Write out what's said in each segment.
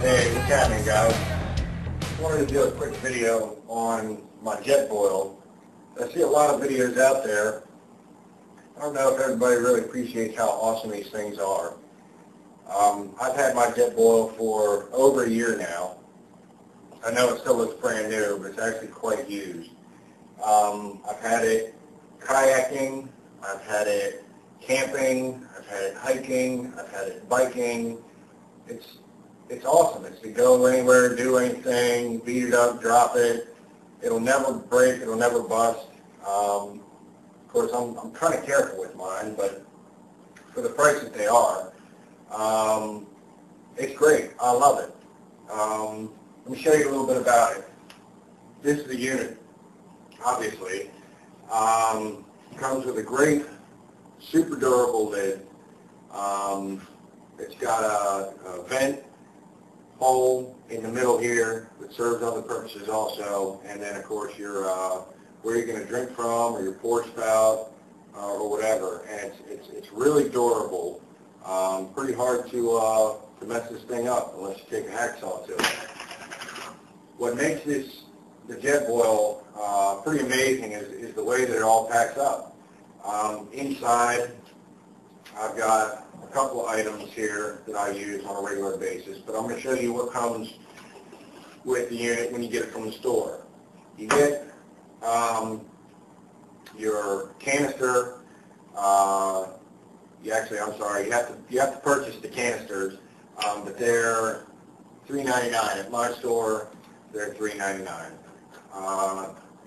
Hey, what's happening, guys? I wanted to do a quick video on my Jetboil. I see a lot of videos out there. I don't know if everybody really appreciates how awesome these things are. I've had my Jetboil for over a year now. I know it still looks brand new, but it's actually quite used. I've had it kayaking, I've had it camping, I've had it hiking, I've had it biking. It's awesome. It's to go anywhere, do anything, beat it up, drop it. It'll never break. It'll never bust. Of course, I'm kind of careful with mine, but for the price that they are, it's great. I love it. Let me show you a little bit about it. This is the unit, obviously. Comes with a great, super durable lid. It's got a vent hole in the middle here that serves other purposes also, and then of course your where you're going to drink from, or your pour spout, or whatever. And it's really durable. Pretty hard to mess this thing up unless you take a hacksaw to it. What makes the Jetboil pretty amazing is the way that it all packs up. Inside, I've got a couple of items here that I use on a regular basis, but I'm going to show you what comes with the unit when you get it from the store. You get your canister. You have to purchase the canisters, but they're $3.99 at my store. They're $3.99,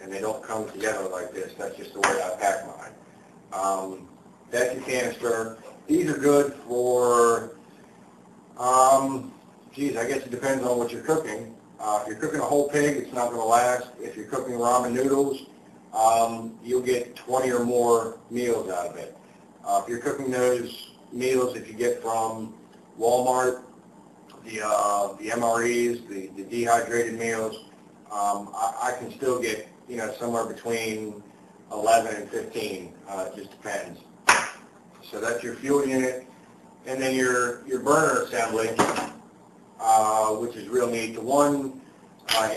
and they don't come together like this. That's just the way I pack mine. That's your canister. These are good for, I guess it depends on what you're cooking. If you're cooking a whole pig, it's not going to last. If you're cooking ramen noodles, you'll get 20 or more meals out of it. If you're cooking those meals that you get from Walmart, the MREs, the dehydrated meals, I can still get, somewhere between 11 and 15. It just depends. So that's your fuel unit, and then your burner assembly, which is real neat. The one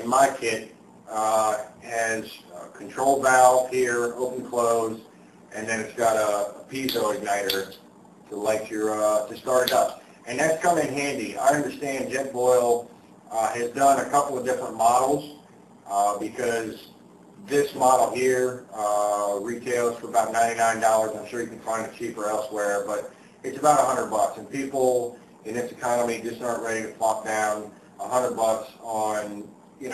in my kit has a control valve here, open close, and then it's got a piezo igniter to light to start it up. And that's come in handy. I understand Jetboil has done a couple of different models because this model here retails for about $99. I'm sure you can find it cheaper elsewhere, but it's about $100. And people in this economy just aren't ready to plop down $100 on, a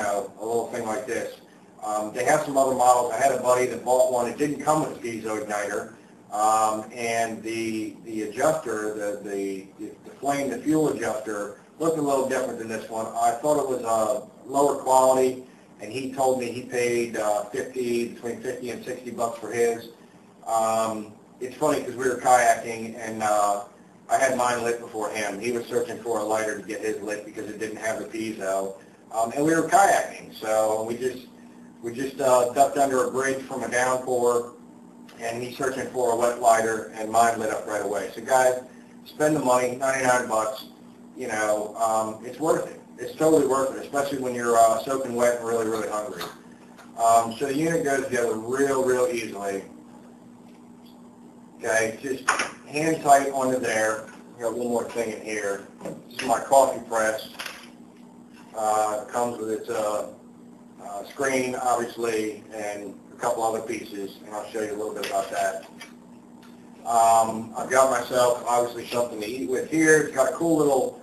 little thing like this. They have some other models. I had a buddy that bought one. It didn't come with a piezo igniter, and the adjuster, the flame, the fuel adjuster, looked a little different than this one. I thought it was lower quality, and he told me he paid between 50 and $60 for his. It's funny because we were kayaking, and I had mine lit before him. He was searching for a lighter to get his lit because it didn't have the piezo, and we were kayaking, so we just ducked under a bridge from a downpour, and he's searching for a wet lighter, and mine lit up right away. So guys, spend the money, $99. It's worth it. It's totally worth it, especially when you're soaking wet and really, really hungry. So the unit goes together real easily. Okay, just hand tight onto there. I got one more thing in here. This is my coffee press. It comes with its screen, obviously, and a couple other pieces, and I'll show you a little bit about that. I've got myself, obviously, something to eat with here. It's got a cool little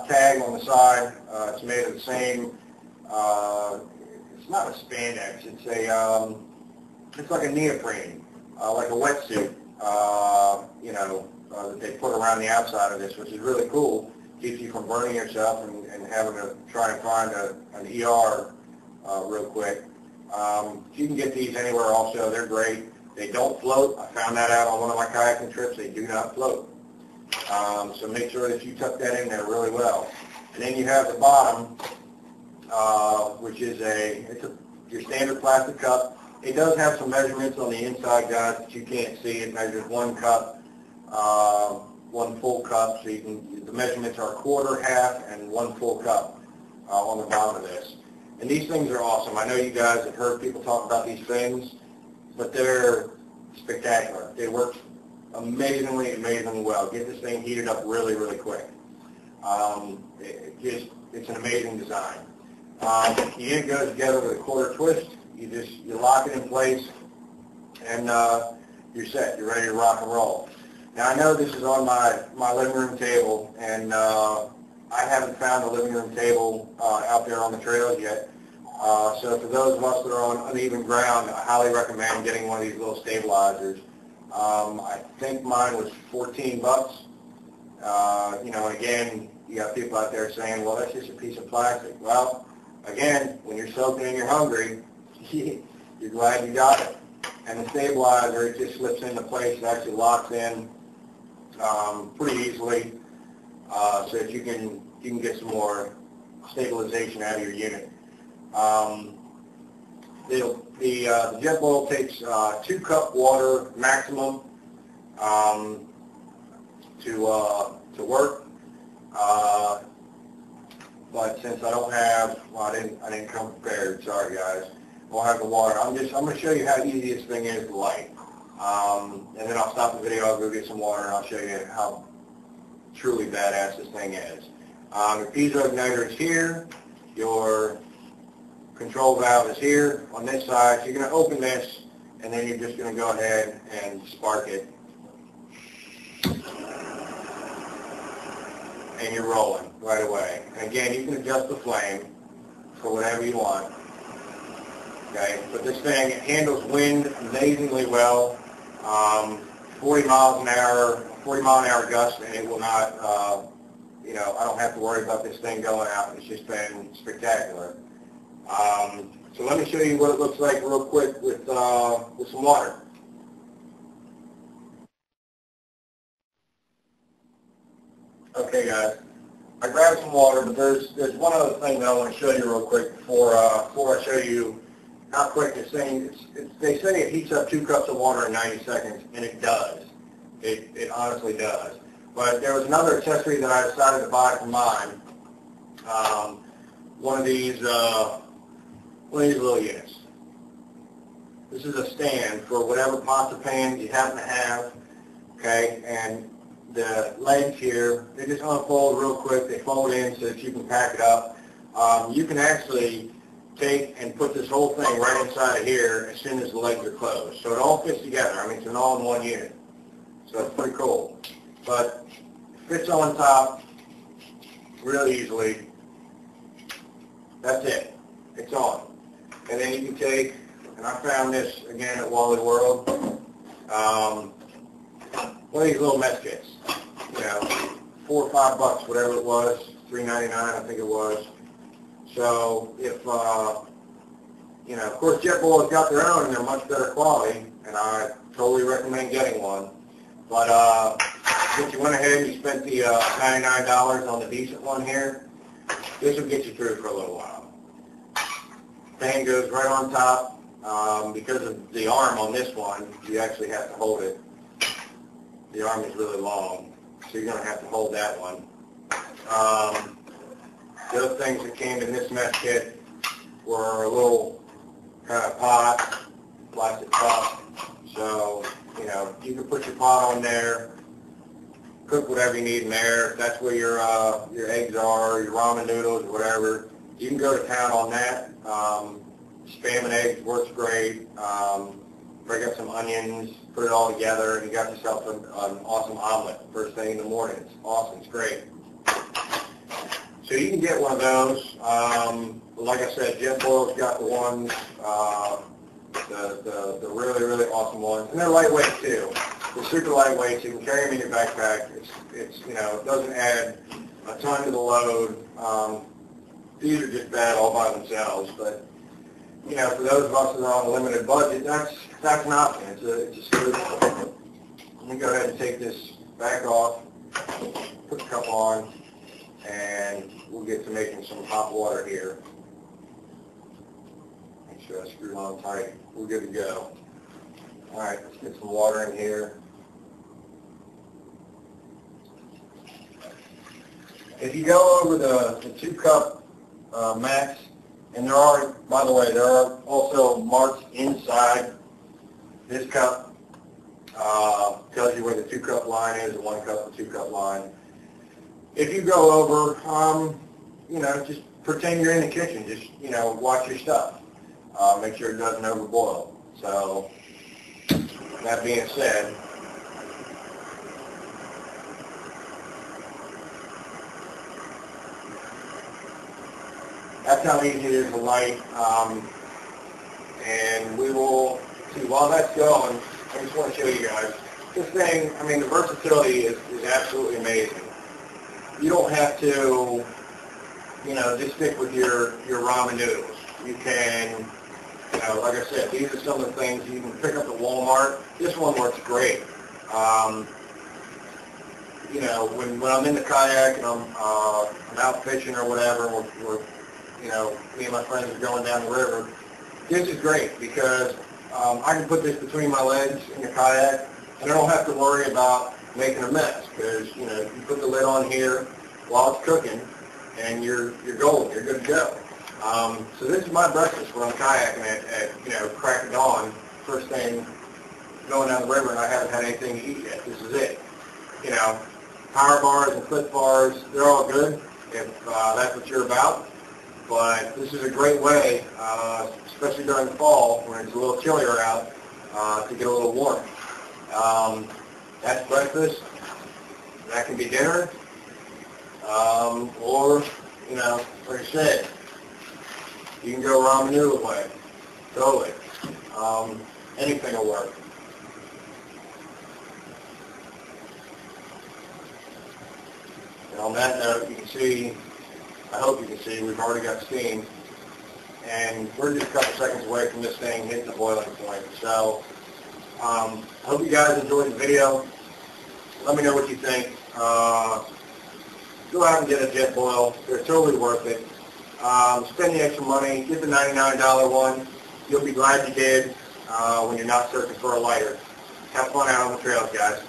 tag on the side. It's made of the same, it's not a spandex, it's like a neoprene, like a wetsuit, that they put around the outside of this, which is really cool. Keeps you from burning yourself and having to try and find an ER real quick. You can get these anywhere also. They're great. They don't float. I found that out on one of my kayaking trips. They do not float. So make sure that you tuck that in there really well. And then you have the bottom, which is your standard plastic cup. It does have some measurements on the inside, guys, that you can't see. It measures 1 cup one full cup. So you can, the measurements are a quarter, half, and 1 full cup on the bottom of this. And these things are awesome. I know you guys have heard people talk about these things, but they're spectacular. They work amazingly, amazingly well. Get this thing heated up really, really quick. It's an amazing design. The unit goes together with a quarter twist. You lock it in place, and you're set. You're ready to rock and roll. Now I know this is on my living room table, and I haven't found a living room table out there on the trails yet. So for those of us that are on uneven ground, I highly recommend getting one of these little stabilizers. I think mine was 14 bucks. You know, and again, you got people out there saying, well, that's just a piece of plastic. Well, again, when you're soaking and you're hungry, you're glad you got it. And the stabilizer, it just slips into place. It actually locks in pretty easily, so that you can get some more stabilization out of your unit. The Jetboil takes 2 cup water maximum to work. But since I don't have, well, I didn't come prepared. Sorry, guys. I won't have the water. I'm going to show you how easy this thing is to light. And then I'll stop the video. I'll go get some water, and I'll show you how truly badass this thing is. Your piezo igniter is here. Your control valve is here on this side. So you're going to open this, and then you're just going to go ahead and spark it. And you're rolling right away. And again, you can adjust the flame for whatever you want. Okay, but this thing handles wind amazingly well. 40 mile an hour gust, and it will not, you know, I don't have to worry about this thing going out. It's just been spectacular. So let me show you what it looks like real quick with some water. Okay, guys, I grabbed some water, but there's one other thing that I want to show you real quick before I show you how quick this thing, they say it heats up 2 cups of water in 90 seconds, and it does. It honestly does. But there was another accessory that I decided to buy for mine. One of these little units. This is a stand for whatever pots or pans you happen to have. Okay, and the legs here, they just unfold real quick. They fold in so that you can pack it up. You can actually take and put this whole thing right inside of here as soon as the legs are closed. So it all fits together. I mean, it's an all-in-one unit. So it's pretty cool. But it fits on top really easily. That's it. It's on. And then you can take, and I found this again at Wally World, one of these little mess kits. You know, $4 or $5, whatever it was, $3.99 I think it was. So if, you know, of course Jetboil has got their own and they're much better quality, and I totally recommend getting one. But if you went ahead and you spent the $99 on the decent one here, this will get you through for a little while. Fan goes right on top. Because of the arm on this one, you actually have to hold it. The arm is really long, so you're going to have to hold that one. The other things that came in this mess kit were a little kind of pot, plastic pot. So, you know, you can put your pot on there, cook whatever you need in there. If that's where your eggs are, your ramen noodles, or whatever, you can go to town on that. Spam and eggs works great. Break up some onions, put it all together, and you got yourself an awesome omelet first thing in the morning. It's awesome. It's great. So you can get one of those. Like I said, Jetboil's got the ones, the really, really awesome ones. And they're lightweight, too. They're super lightweight, so you can carry them in your backpack. It's you know, it doesn't add a ton to the load. These are just bad all by themselves, but you know, for those of us that are on a limited budget, that's an option. It's a solution. Let me go ahead and take this back off, put the cup on, and we'll get to making some hot water here. Make sure I screw it on tight. We're good to go. All right, let's get some water in here. If you go over the 2-cup max, and there are, by the way, there are also marks inside this cup. Tells you where the 2-cup line is, the 1-cup, the 2-cup line. If you go over, just pretend you're in the kitchen. Just, watch your stuff. Make sure it doesn't overboil. So, that being said, that's how easy it is to light. And we will see, while that's going, I just want to show you guys. This thing, I mean, the versatility is absolutely amazing. You don't have to, just stick with your ramen noodles. You can, like I said, these are some of the things you can pick up at Walmart. This one works great. When I'm in the kayak and I'm out fishing or whatever, me and my friends are going down the river, this is great because I can put this between my legs in the kayak, and I don't have to worry about making a mess because, you put the lid on here while it's cooking, and you're golden, you're good to go. So this is my breakfast when I'm kayaking at crack of dawn, first thing going down the river, and I haven't had anything to eat yet. This is it. Power bars and clip bars, they're all good if that's what you're about. But this is a great way, especially during the fall when it's a little chillier out, to get a little warm. That's breakfast. That can be dinner. Or, like I said, you can go ramen noodle way. Totally. Anything will work. And on that note, you can see, I hope you can see, we've already got steam. And we're just a couple seconds away from this thing hitting the boiling point. So, I hope you guys enjoyed the video. Let me know what you think. Go out and get a Jetboil. They're totally worth it. Spend the extra money. Get the $99 one. You'll be glad you did when you're not searching for a lighter. Have fun out on the trails, guys.